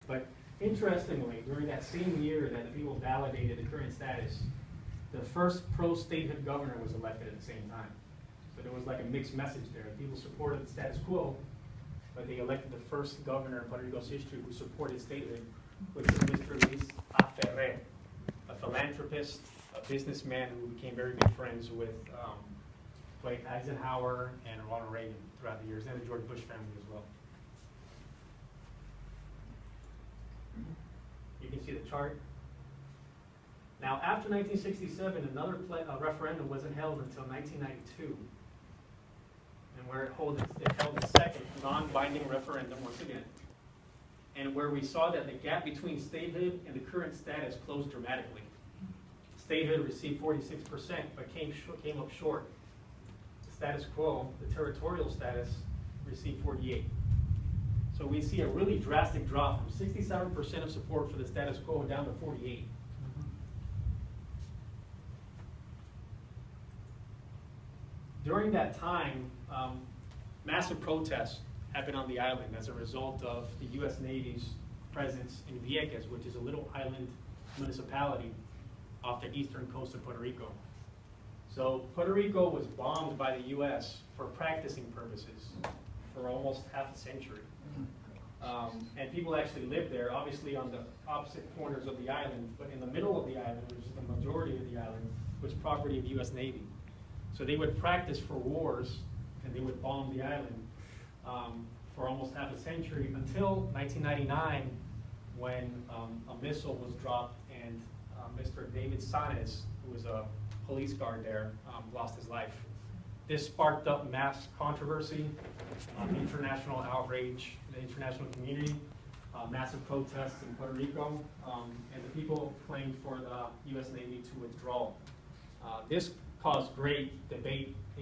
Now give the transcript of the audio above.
But interestingly, during that same year that the people validated the current status, the first pro-statehood governor was elected at the same time. So there was like a mixed message there. People supported the status quo, but they elected the first governor in Puerto Rico's history who supported statehood, which was Mr. Luis A. Ferrer, a philanthropist, a businessman who became very good friends with Dwight Eisenhower and Ronald Reagan throughout the years, and the George Bush family as well. You can see the chart. Now, after 1967, another referendum wasn't held until 1992, and where it held its second non-binding referendum once again, and where we saw that the gap between statehood and the current status closed dramatically. Statehood received 46%, but came up short. The status quo, the territorial status, received 48%. So we see a really drastic drop from 67% of support for the status quo down to 48%. During that time, massive protests happened on the island as a result of the U.S. Navy's presence in Vieques, which is a little island municipality off the eastern coast of Puerto Rico. So Puerto Rico was bombed by the U.S. for practicing purposes for almost half a century. And people actually lived there, obviously on the opposite corners of the island, but in the middle of the island, which is the majority of the island, was property of the U.S. Navy. So they would practice for wars, and they would bomb the island for almost half a century until 1999, when a missile was dropped and Mr. David Sanes, who was a police guard there, lost his life. This sparked up mass controversy, international outrage, the international community, massive protests in Puerto Rico, and the people claimed for the U.S. Navy to withdraw. This caused great debate